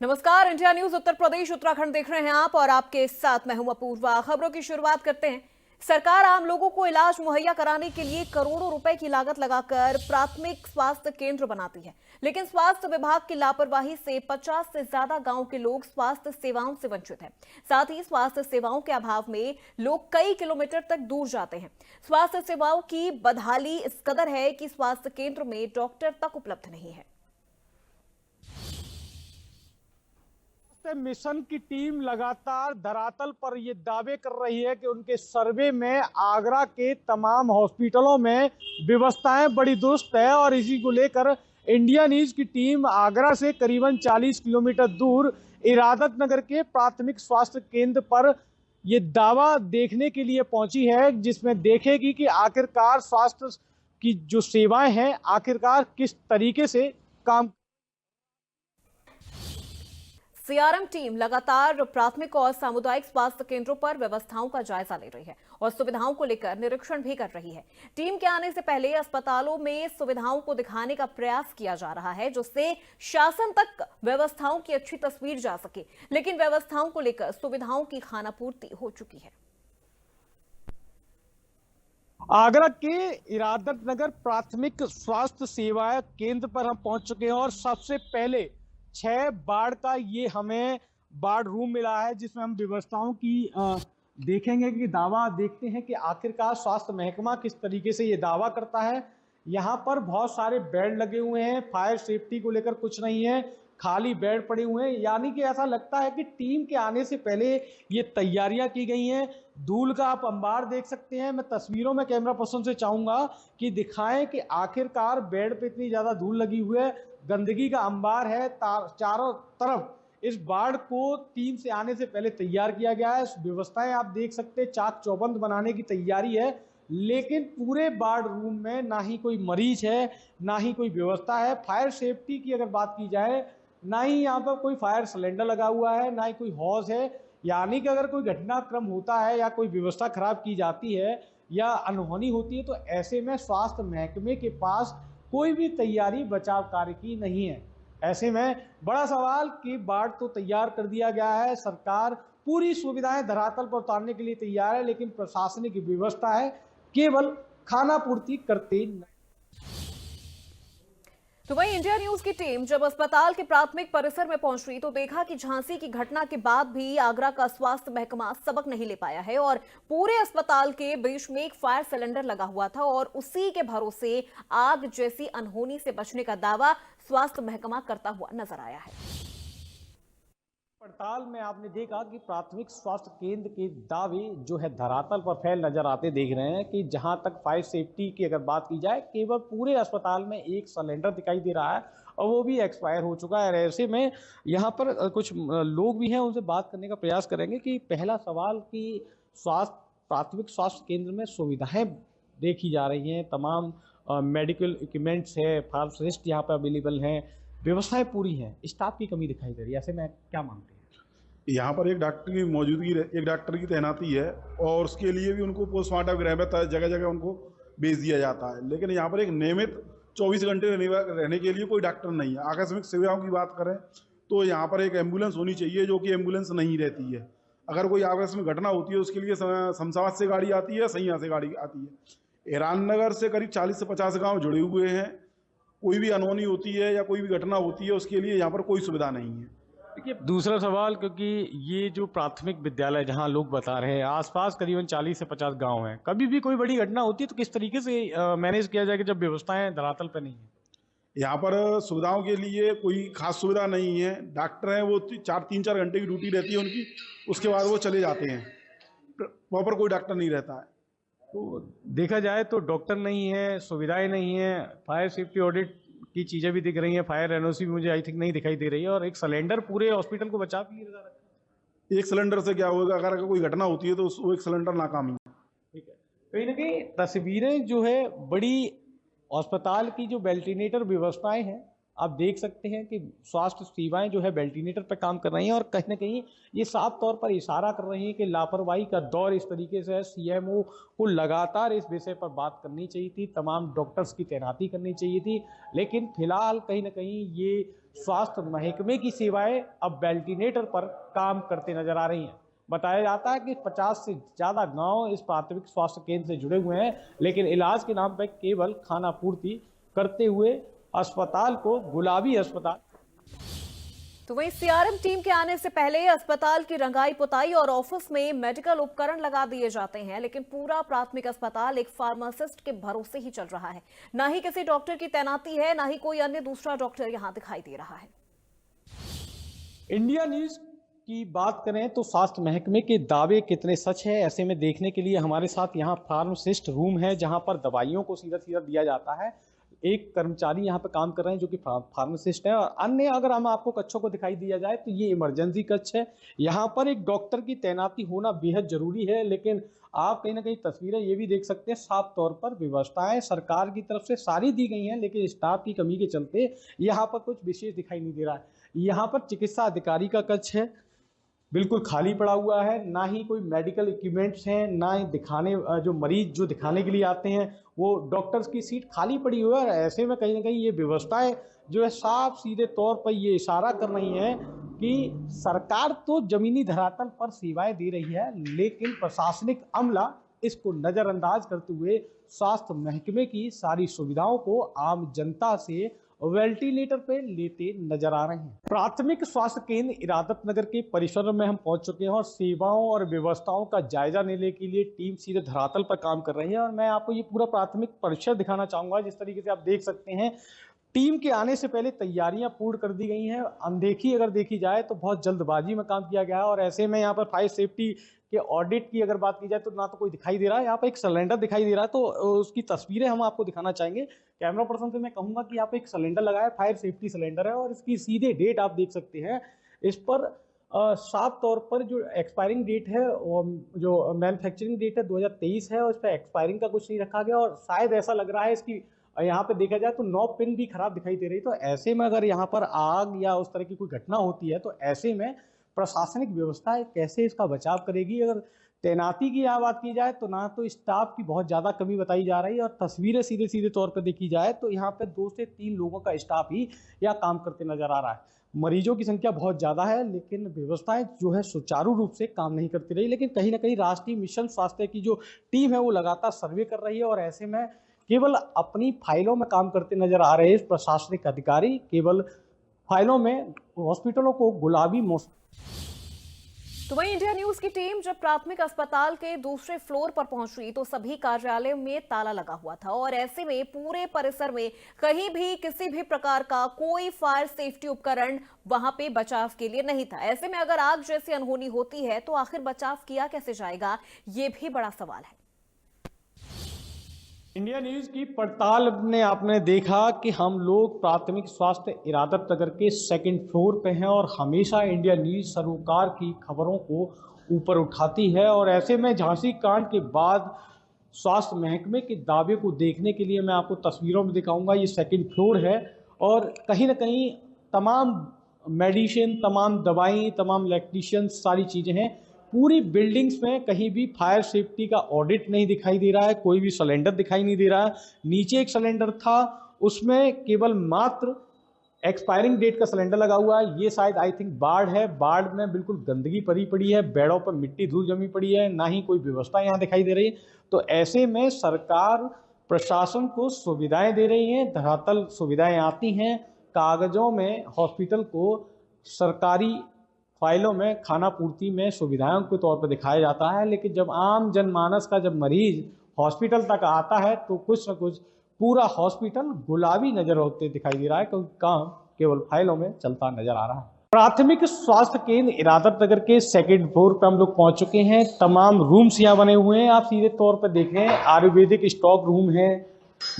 नमस्कार, India news Uttar Pradesh Uttarakhand देख रहे हैं आप और आपके साथ मैं हूं अपूर्वा। खबरों की शुरुआत करते हैं। सरकार आम लोगों को इलाज मुहैया कराने के लिए करोड़ों रुपए की लागत लगाकर प्राथमिक स्वास्थ्य केंद्र बनाती है, लेकिन स्वास्थ्य विभाग की लापरवाही से 50 से ज्यादा गांव के लोग स्वास्थ्य सेवाओं से वंचित हैं। साथ ही स्वास्थ्य सेवाओं के अभाव में लोग कई किलोमीटर तक दूर जाते हैं। स्वास्थ्य सेवाओं की बदहाली इस कदर है कि स्वास्थ्य केंद्र में डॉक्टर तक उपलब्ध नहीं है। मिशन की टीम लगातार धरातल पर ये दावे कर रही है कि उनके सर्वे में आगरा के तमाम हॉस्पिटलों में व्यवस्थाएं बड़ी दुरुस्त है और इसी को लेकर इंडिया न्यूज की टीम आगरा से करीबन 40 किलोमीटर दूर इरादत नगर के प्राथमिक स्वास्थ्य केंद्र पर ये दावा देखने के लिए पहुंची है, जिसमें देखेगी कि आखिरकार स्वास्थ्य की जो सेवाएं हैं आखिरकार किस तरीके से काम। सीआरएम टीम लगातार प्राथमिक और सामुदायिक स्वास्थ्य केंद्रों पर व्यवस्थाओं का जायजा ले रही है और सुविधाओं को लेकर निरीक्षण भी कर रही है। टीम के आने से पहले अस्पतालों में सुविधाओं को दिखाने का प्रयास किया जा रहा है, जिससे शासन तक व्यवस्थाओं की अच्छी तस्वीर जा सके, लेकिन व्यवस्थाओं को लेकर सुविधाओं की खानापूर्ति हो चुकी है। आगरा के इरादत नगर प्राथमिक स्वास्थ्य सेवा केंद्र पर हम पहुंच चुके हैं और सबसे पहले 6 बाढ़ का ये हमें बाढ़ रूम मिला है, जिसमें हम व्यवस्थाओं की देखेंगे कि दावा देखते हैं कि आखिरकार स्वास्थ्य महकमा किस तरीके से ये दावा करता है। यहाँ पर बहुत सारे बेड लगे हुए हैं, फायर सेफ्टी को लेकर कुछ नहीं है, खाली बेड पड़े हुए हैं, यानी कि ऐसा लगता है कि टीम के आने से पहले ये तैयारियां की गई हैं। धूल का आप अंबार देख सकते हैं। मैं तस्वीरों में कैमरा पर्सन से चाहूंगा कि दिखाएं कि आखिरकार बेड पे इतनी ज्यादा धूल लगी हुई है, गंदगी का अंबार है चारों तरफ। इस बाढ़ को टीम से आने से पहले तैयार किया गया है। व्यवस्थाएं आप देख सकते हैं, चाक चौबंद बनाने की तैयारी है, लेकिन पूरे बाढ़ रूम में ना ही कोई मरीज है, ना ही कोई व्यवस्था है। फायर सेफ्टी की अगर बात की जाए, ना ही यहाँ पर कोई फायर सिलेंडर लगा हुआ है, ना ही कोई हौज है। यानी कि अगर कोई घटनाक्रम होता है या कोई व्यवस्था खराब की जाती है या अनहोनी होती है, तो ऐसे में स्वास्थ्य महकमे के पास कोई भी तैयारी बचाव कार्य की नहीं है। ऐसे में बड़ा सवाल कि बाढ़ तो तैयार कर दिया गया है, सरकार पूरी सुविधाएं धरातल पर उतारने के लिए तैयार है, लेकिन प्रशासनिक व्यवस्था है केवल खाना पूर्ति करते नहीं। तो वहीं इंडिया न्यूज की टीम जब अस्पताल के प्राथमिक परिसर में पहुंची तो देखा कि झांसी की घटना के बाद भी आगरा का स्वास्थ्य महकमा सबक नहीं ले पाया है और पूरे अस्पताल के बीच में एक फायर सिलेंडर लगा हुआ था और उसी के भरोसे आग जैसी अनहोनी से बचने का दावा स्वास्थ्य महकमा करता हुआ नजर आया है। पड़ताल में आपने देखा कि प्राथमिक स्वास्थ्य केंद्र के दावे जो है धरातल पर फैल नजर आते देख रहे हैं कि जहां तक फायर सेफ्टी की अगर बात की जाए, केवल पूरे अस्पताल में एक सिलेंडर दिखाई दे रहा है और वो भी एक्सपायर हो चुका है। ऐसे में यहाँ पर कुछ लोग भी हैं, उनसे बात करने का प्रयास करेंगे कि पहला सवाल कि प्राथमिक स्वास्थ्य केंद्र में सुविधाएं देखी जा रही हैं, तमाम मेडिकल इक्विपमेंट्स है, फार्मासिस्ट यहाँ पर अवेलेबल हैं, व्यवस्थाएं पूरी हैं, स्टाफ की कमी दिखाई दे रही है। ऐसे में क्या मानते हैं? यहाँ पर एक डॉक्टर की मौजूदगी, एक डॉक्टर की तैनाती है और उसके लिए भी उनको पोस्टमार्टम गृह में जगह जगह उनको भेज दिया जाता है, लेकिन यहाँ पर एक नियमित 24 घंटे रहने के लिए कोई डॉक्टर नहीं है। आकस्मिक सेवाओं की बात करें तो यहाँ पर एक एम्बुलेंस होनी चाहिए, जो कि एम्बुलेंस नहीं रहती है। अगर कोई आकस्मिक घटना होती है उसके लिए शमशाबाद से गाड़ी आती है, सैया से गाड़ी आती है। ईरान नगर से करीब 40 से 50 गाँव जुड़े हुए हैं। कोई भी अनहोनी होती है या कोई भी घटना होती है उसके लिए यहाँ पर कोई सुविधा नहीं है। देखिए, दूसरा सवाल, क्योंकि ये जो प्राथमिक विद्यालय जहां लोग बता रहे हैं आसपास करीबन 40 से 50 गांव हैं, कभी भी कोई बड़ी घटना होती है तो किस तरीके से मैनेज किया जाएगा जब व्यवस्थाएं धरातल पर नहीं है? यहाँ पर सुविधाओं के लिए कोई खास सुविधा नहीं है। डॉक्टर हैं, वो 3-4 घंटे की ड्यूटी रहती है उनकी, उसके बाद वो चले जाते हैं। वहाँ पर कोई डॉक्टर नहीं रहता है। तो देखा जाए तो डॉक्टर नहीं है, सुविधाएं नहीं है, फायर सेफ्टी ऑडिट की चीजें भी दिख रही हैं, फायर एनओसी भी मुझे आई थिंक नहीं दिखाई दे रही है, और एक सिलेंडर पूरे हॉस्पिटल को बचा भी नहीं रहा है। एक सिलेंडर से क्या होगा? अगर कोई घटना होती है तो वो एक सिलेंडर नाकामी है। ठीक है, कहीं ना कहीं तस्वीरें जो है बड़ी अस्पताल की जो वेंटिलेटर व्यवस्थाएं हैं, आप देख सकते हैं कि स्वास्थ्य सेवाएं जो है वेंटिलेटर पर काम कर रही हैं और कहीं ना कहीं ये साफ तौर पर इशारा कर रही हैं कि लापरवाही का दौर इस तरीके से है। सीएमओ को लगातार इस विषय पर बात करनी चाहिए थी, तमाम डॉक्टर्स की तैनाती करनी चाहिए थी, लेकिन फिलहाल कहीं ना कहीं ये स्वास्थ्य महकमे की सेवाएं अब वेंटिलेटर पर काम करते नजर आ रही हैं। बताया जाता है कि 50 से ज़्यादा गांव इस प्राथमिक स्वास्थ्य केंद्र से जुड़े हुए हैं, लेकिन इलाज के नाम पर केवल खाना पूर्ति करते हुए अस्पताल को गुलाबी अस्पताल। तो वहीं सीआरएम टीम के आने से पहले अस्पताल की रंगाई पुताई और ऑफिस में मेडिकल उपकरण लगा दिए जाते हैं, लेकिन पूरा प्राथमिक अस्पताल एक फार्मासिस्ट के भरोसे ही चल रहा है। ना ही किसी डॉक्टर की तैनाती है, ना ही कोई अन्य दूसरा डॉक्टर यहां दिखाई दे रहा है। इंडिया न्यूज की बात करें तो स्वास्थ्य महकमे के दावे कितने सच है, ऐसे में देखने के लिए हमारे साथ यहाँ फार्मासिस्ट रूम है, जहां पर दवाइयों को सीधा सीधा दिया जाता है। एक कर्मचारी यहाँ पे काम कर रहे हैं जो कि फार्मासिस्ट है, और अन्य अगर हम आपको कक्षों को दिखाई दिया जाए तो ये इमरजेंसी कक्ष है। यहाँ पर एक डॉक्टर की तैनाती होना बेहद जरूरी है, लेकिन आप कहीं ना कहीं तस्वीरें ये भी देख सकते हैं, साफ तौर पर व्यवस्थाएं सरकार की तरफ से सारी दी गई हैं, लेकिन स्टाफ की कमी के चलते यहाँ पर कुछ विशेष दिखाई नहीं दे रहा है। यहाँ पर चिकित्सा अधिकारी का कक्ष है, बिल्कुल खाली पड़ा हुआ है, ना ही कोई मेडिकल इक्विपमेंट्स हैं, ना ही दिखाने जो मरीज जो दिखाने के लिए आते हैं वो डॉक्टर्स की सीट खाली पड़ी हुई है। ऐसे में कहीं ना कहीं ये व्यवस्थाएं जो है साफ सीधे तौर पर ये इशारा कर रही हैं कि सरकार तो जमीनी धरातल पर सेवाएं दे रही है, लेकिन प्रशासनिक अमला इसको नज़रअंदाज करते हुए स्वास्थ्य महकमे की सारी सुविधाओं को आम जनता से वेंटिलेटर पे लेते नजर आ रहे हैं। प्राथमिक स्वास्थ्य केंद्र इरादत नगर के परिसर में हम पहुंच चुके हैं और सेवाओं और व्यवस्थाओं का जायजा लेने के लिए टीम सीधे धरातल पर काम कर रही है, और मैं आपको ये पूरा प्राथमिक परिसर दिखाना चाहूंगा। जिस तरीके से आप देख सकते हैं, टीम के आने से पहले तैयारियां पूर्ण कर दी गई हैं। अनदेखी अगर देखी जाए तो बहुत जल्दबाजी में काम किया गया है, और ऐसे में यहाँ पर फायर सेफ्टी के ऑडिट की अगर बात की जाए तो ना तो कोई दिखाई दे रहा है। यहाँ पर एक सिलेंडर दिखाई दे रहा है, तो उसकी तस्वीरें हम आपको दिखाना चाहेंगे। कैमरा पर्सन से मैं कहूँगा कि यहाँ पे एक सिलेंडर लगा है, फायर सेफ्टी सिलेंडर है, और इसकी सीधे डेट आप देख सकते हैं। इस पर साफ तौर पर जो एक्सपायरिंग डेट है, जो मैन्युफैक्चरिंग डेट है 2023 है, और इस पर एक्सपायरिंग का कुछ नहीं रखा गया, और शायद ऐसा लग रहा है इसकी यहाँ पे देखा जाए तो 9 पिन भी खराब दिखाई दे रही। तो ऐसे में अगर यहाँ पर आग या उस तरह की कोई घटना होती है तो ऐसे में प्रशासनिक व्यवस्था कैसे इसका बचाव करेगी। अगर तैनाती की यहाँ बात की जाए तो ना तो स्टाफ की बहुत ज़्यादा कमी बताई जा रही है, और तस्वीरें सीधे सीधे तौर पर देखी जाए तो यहाँ पे 2 से 3 लोगों का स्टाफ ही यहाँ काम करते नजर आ रहा है। मरीजों की संख्या बहुत ज़्यादा है, लेकिन व्यवस्थाएं जो है सुचारू रूप से काम नहीं करती रही। लेकिन कहीं ना कहीं राष्ट्रीय मिशन स्वास्थ्य की जो टीम है वो लगातार सर्वे कर रही है, और ऐसे में केवल अपनी फाइलों में काम करते नजर आ रहे हैं प्रशासनिक अधिकारी, केवल फाइलों में हॉस्पिटलों को गुलाबी मौसम। तो वहीं इंडिया न्यूज की टीम जब प्राथमिक अस्पताल के दूसरे फ्लोर पर पहुंची तो सभी कार्यालयों में ताला लगा हुआ था, और ऐसे में पूरे परिसर में कहीं भी किसी भी प्रकार का कोई फायर सेफ्टी उपकरण वहां पे बचाव के लिए नहीं था। ऐसे में अगर आग जैसी अनहोनी होती है तो आखिर बचाव किया कैसे जाएगा, ये भी बड़ा सवाल है। इंडिया न्यूज की पड़ताल में आपने देखा कि हम लोग प्राथमिक स्वास्थ्य इरादत नगर के 2nd फ्लोर पे हैं, और हमेशा इंडिया न्यूज सरोकार की खबरों को ऊपर उठाती है। और ऐसे में झांसी कांड के बाद स्वास्थ्य महकमे के दावे को देखने के लिए मैं आपको तस्वीरों में दिखाऊंगा। ये 2nd फ्लोर है, और कहीं ना कहीं तमाम मेडिसिन, तमाम दवाई, तमाम इलेक्ट्रीशियंस, सारी चीज़ें हैं। पूरी बिल्डिंग्स में कहीं भी फायर सेफ्टी का ऑडिट नहीं दिखाई दे रहा है, कोई भी सिलेंडर दिखाई नहीं दे रहा है। नीचे एक सिलेंडर था, उसमें केवल मात्र एक्सपायरिंग डेट का सिलेंडर लगा हुआ है। ये शायद आई थिंक बाढ़ है, बाढ़ में बिल्कुल गंदगी भरी पड़ी है, बेड़ों पर मिट्टी धूल जमी पड़ी है, ना ही कोई व्यवस्था यहाँ दिखाई दे रही। तो ऐसे में सरकार प्रशासन को सुविधाएं दे रही है, धरातल सुविधाएं आती हैं, कागजों में हॉस्पिटल को सरकारी फाइलों में खाना पूर्ति में सुविधाओं के तौर पर दिखाया जाता है, लेकिन जब आम जनमानस का जब मरीज हॉस्पिटल तक आता है तो कुछ न कुछ पूरा हॉस्पिटल गुलाबी नजर होते दिखाई दे रहा है, क्योंकि काम केवल फाइलों में चलता नजर आ रहा है। प्राथमिक स्वास्थ्य केंद्र इरादत नगर के 2nd फ्लोर पर हम लोग पहुंच चुके हैं। तमाम रूम्स यहाँ बने हुए हैं, आप सीधे तौर पर देखें, आयुर्वेदिक स्टॉक रूम है,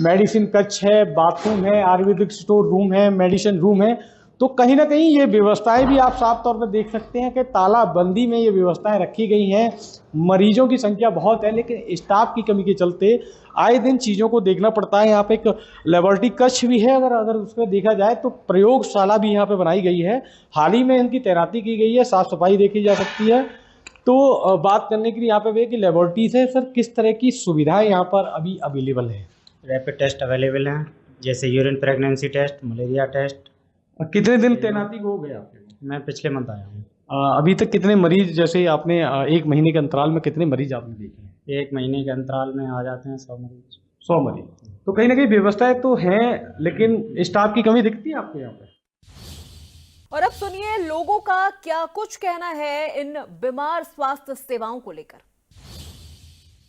मेडिसिन कक्ष है, बाथरूम है, आयुर्वेदिक स्टोर रूम है, मेडिसिन रूम है। तो कहीं ना कहीं ये व्यवस्थाएं भी आप साफ तौर पर देख सकते हैं कि तालाबंदी में ये व्यवस्थाएं रखी गई हैं। मरीजों की संख्या बहुत है, लेकिन स्टाफ की कमी के चलते आए दिन चीज़ों को देखना पड़ता है। यहाँ पे एक लेबोरेटरी कक्ष भी है, अगर उसको देखा जाए तो प्रयोगशाला भी यहाँ पे बनाई गई है। हाल ही में इनकी तैनाती की गई है, साफ सफाई देखी जा सकती है। तो बात करने के लिए यहाँ पे कि लेबोरेटरी से सर किस तरह की सुविधाएं यहाँ पर अभी अवेलेबल है? रैपिड टेस्ट अवेलेबल हैं, जैसे urine pregnancy test, malaria test, कितने दिन तैनाती को हो गए आपके? मैं पिछले मंथ आया हूँ। अभी तक कितने मरीज, जैसे आपने 1 महीने के अंतराल में कितने मरीज आपने देखे हैं? 1 महीने के अंतराल में आ जाते हैं 100 मरीज। 100 मरीज। तो कहीं ना कहीं व्यवस्थाएं तो हैं, लेकिन स्टाफ की कमी दिखती है आपको यहाँ पे? और अब सुनिए लोगों का क्या कुछ कहना है इन बीमार स्वास्थ्य सेवाओं को लेकर।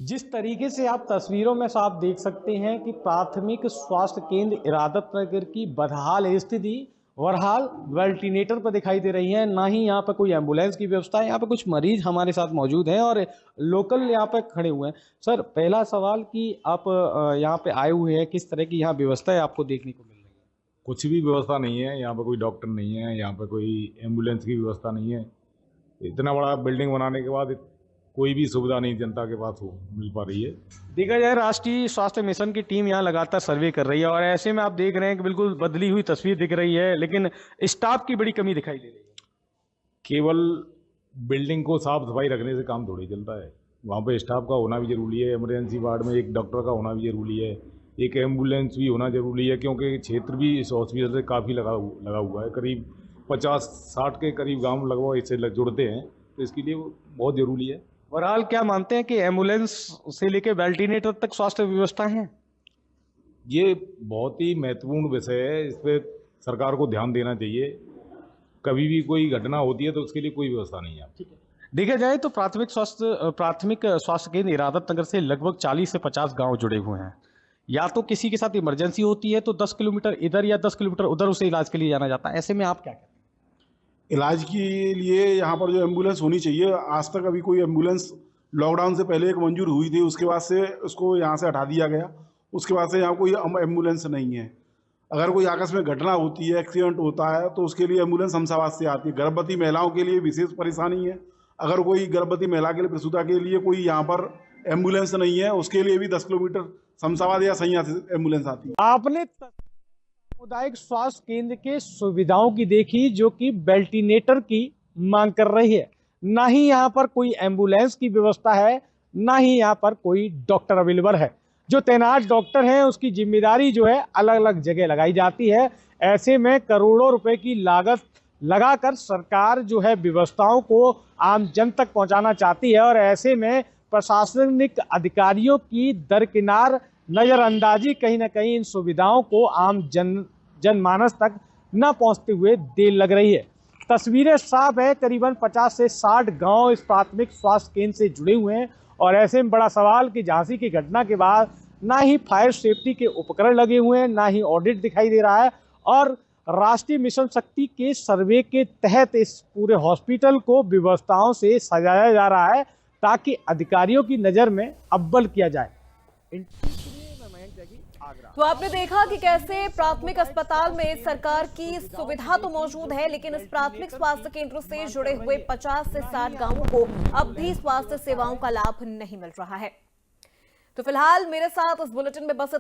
जिस तरीके से आप तस्वीरों में साफ देख सकते हैं कि प्राथमिक स्वास्थ्य केंद्र इरादत नगर की बदहाल स्थिति बहरहाल वेंटिलेटर पर दिखाई दे रही है, ना ही यहाँ पर कोई एम्बुलेंस की व्यवस्था है। यहाँ पे कुछ मरीज हमारे साथ मौजूद हैं और लोकल यहाँ पे खड़े हुए हैं। सर, पहला सवाल कि आप यहाँ पे आए हुए हैं, किस तरह की यहाँ व्यवस्था है आपको देखने को मिल रही है? कुछ भी व्यवस्था नहीं है यहाँ पर, कोई डॉक्टर नहीं है यहाँ पर, कोई एम्बुलेंस की व्यवस्था नहीं है। इतना बड़ा बिल्डिंग बनाने के बाद कोई भी सुविधा नहीं जनता के पास हो मिल पा रही है। देखा जाए राष्ट्रीय स्वास्थ्य मिशन की टीम यहाँ लगातार सर्वे कर रही है और ऐसे में आप देख रहे हैं कि बिल्कुल बदली हुई तस्वीर दिख रही है, लेकिन स्टाफ की बड़ी कमी दिखाई दे रही है। केवल बिल्डिंग को साफ सफाई रखने से काम थोड़ी चलता है, वहाँ पे स्टाफ का होना भी जरूरी है। इमरजेंसी वार्ड में एक डॉक्टर का होना भी जरूरी है, एक एम्बुलेंस भी होना जरूरी है, क्योंकि क्षेत्र भी इस हॉस्पिटल से काफ़ी लगा हुआ है। करीब 50-60 के करीब गाँव लगभग इससे जुड़ते हैं, तो इसके लिए वो बहुत ज़रूरी है। बहरहाल क्या मानते हैं कि एम्बुलेंस से लेकर वेंटिलेटर तक स्वास्थ्य व्यवस्था है? ये बहुत ही महत्वपूर्ण विषय है, इस पर सरकार को ध्यान देना चाहिए। कभी भी कोई घटना होती है तो उसके लिए कोई व्यवस्था नहीं है। देखा जाए तो प्राथमिक स्वास्थ्य केंद्र इरादत नगर से लगभग 40 से 50 गांव जुड़े हुए हैं। या तो किसी के साथ इमरजेंसी होती है तो 10 किलोमीटर इधर या 10 किलोमीटर उधर उसे इलाज के लिए जाना जाता है। ऐसे में आप क्या कहते हैं? इलाज के लिए यहाँ पर जो एम्बुलेंस होनी चाहिए, आज तक अभी कोई एम्बुलेंस, लॉकडाउन से पहले एक मंजूर हुई थी, उसके बाद से उसको यहाँ से हटा दिया गया। उसके बाद से यहाँ कोई एम्बुलेंस नहीं है। अगर कोई आकस्मिक घटना होती है, एक्सीडेंट होता है, तो उसके लिए एम्बुलेंस शमशाबाद से आती है। गर्भवती महिलाओं के लिए विशेष परेशानी है। अगर कोई गर्भवती महिला के लिए, प्रसूता के लिए कोई यहाँ पर एम्बुलेंस नहीं है, उसके लिए भी 10 किलोमीटर शमशाबाद या सैया से एम्बुलेंस आती है। आपने सामुदायिक स्वास्थ्य केंद्र के सुविधाओं की देखी जो कि वेंटिलेटर की मांग कर रही है। ना ही यहाँ पर कोई एम्बुलेंस की व्यवस्था है, ना ही यहाँ पर कोई डॉक्टर अवेलेबल है। जो तैनात डॉक्टर हैं उसकी जिम्मेदारी जो है अलग अलग जगह लगाई जाती है। ऐसे में करोड़ों रुपए की लागत लगाकर सरकार जो है व्यवस्थाओं को आम जन तक पहुंचाना चाहती है और ऐसे में प्रशासनिक अधिकारियों की दरकिनार नजरअंदाजी कहीं ना कहीं इन सुविधाओं को आम जनमानस तक न पहुंचते हुए देर लग रही है। तस्वीरें साफ है, करीबन 50 से 60 गांव इस प्राथमिक स्वास्थ्य केंद्र से जुड़े हुए हैं और ऐसे में बड़ा सवाल कि झांसी की घटना के बाद ना ही फायर सेफ्टी के उपकरण लगे हुए हैं, ना ही ऑडिट दिखाई दे रहा है और राष्ट्रीय मिशन शक्ति के सर्वे के तहत इस पूरे हॉस्पिटल को व्यवस्थाओं से सजाया जा रहा है ताकि अधिकारियों की नज़र में अव्वल किया जाए। तो आपने देखा कि कैसे प्राथमिक अस्पताल में सरकार की सुविधा तो मौजूद है, लेकिन इस प्राथमिक स्वास्थ्य केंद्र से जुड़े हुए 50 से 60 गांवों को अब भी स्वास्थ्य सेवाओं का लाभ नहीं मिल रहा है। तो फिलहाल मेरे साथ इस बुलेटिन में बस